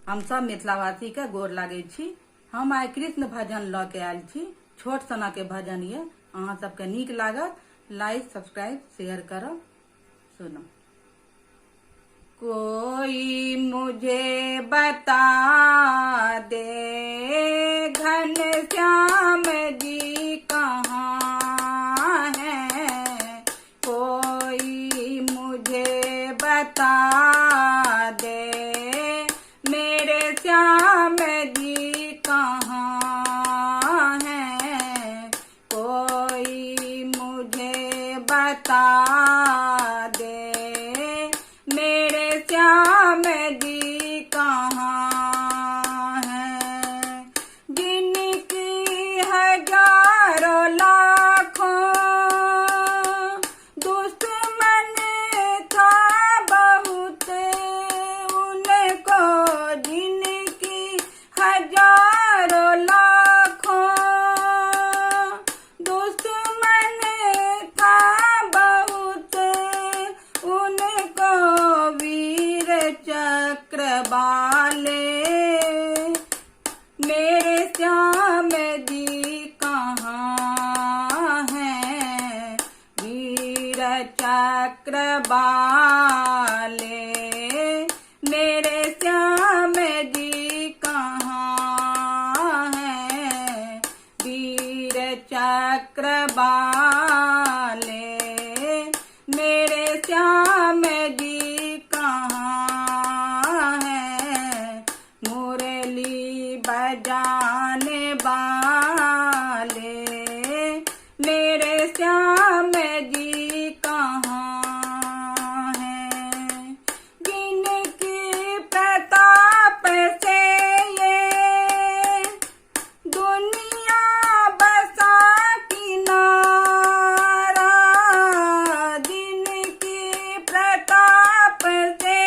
हम सब मिथिलावासी के गोर लागे छी। हम आइ कृष्ण भजन ल के आयल छी। छोट सना के भजन ये, अहाँ सबके नीक लागत। लाइक सब्सक्राइब शेयर करब। सुनो। कोई मुझे बता दे घनश्याम जी कहाँ है। कोई मुझे बता दे मेरे श्याम जी कहाँ है। कोई मुझे बता दे मेरे श्याम जी कहाँ है। जिनकी हजारों लाखों दुश्मन था बहुत उनको, जिनकी हजारों लाखों दुश्मन था बहुत उनको, वीर चक्र वाले मेरे श्याम जी कहाँ हैं। वीर चक्र वाले मेरे श्याम जी कहाँ हैं। वीर चक्र वाले मेरे श्याम जी कहाँ हैं। मुरली बजाने वाले मेरे श्याम जी कहाँ हैं। जिनकी प्रताप से ये दुनिया बसा किनारा, जिनकी प्रताप से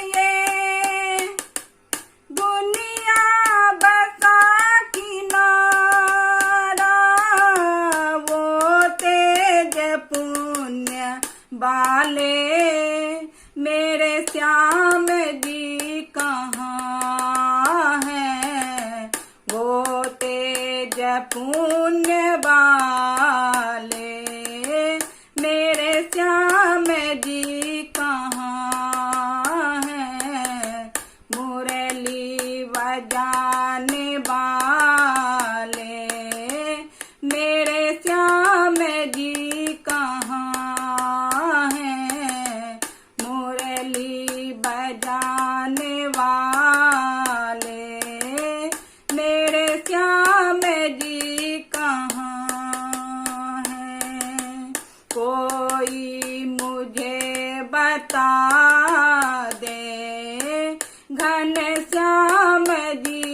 ये दुनिया बसा किनारा, वो तेज पुण्य वाले मेरे श्याम जी कहाँ हैं। वो तेज पुण्य वाले मेरे श्याम जी कहाँ हैं। मुरली बजाने वाले मेरे श्याम जी कहाँ हैं। मुरली बजाने वाले मेरे श्याम जी कहाँ हैं। कोई मुझे बता दे घनश्याम जी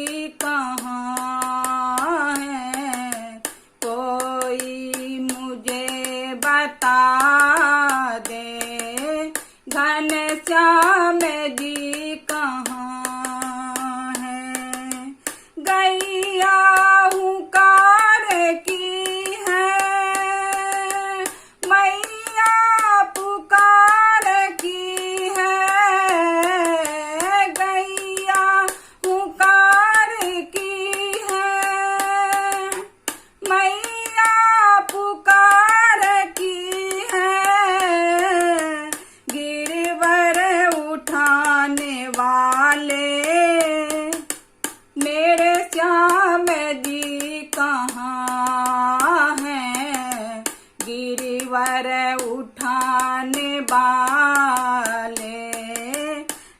कहाँ है। कोई मुझे बता दे घनश्याम जी कहाँ है। गैया हुकार की है, मैया पुकार की है। गैया हुकार की है, मैया पुकार की है। गिरवर उठाने वाले मेरे श्याम जी कहाँ हैं। गिरवर उठाने वाले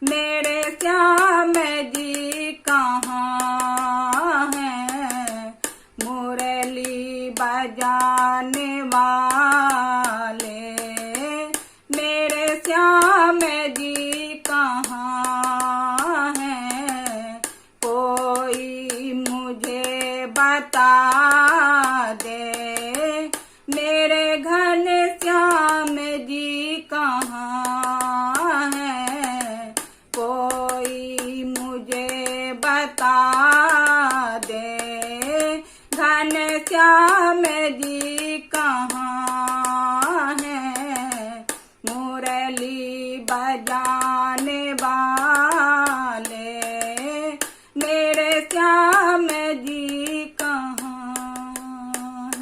मेरे श्याम जी कहाँ हैं। मुरली बजाने वाले मेरे श्याम जी कहाँ हैं। कोई मुझे बता दे मेरे घनश्याम जी कहाँ हैं। कोई मुझे बता दे घनश्याम जी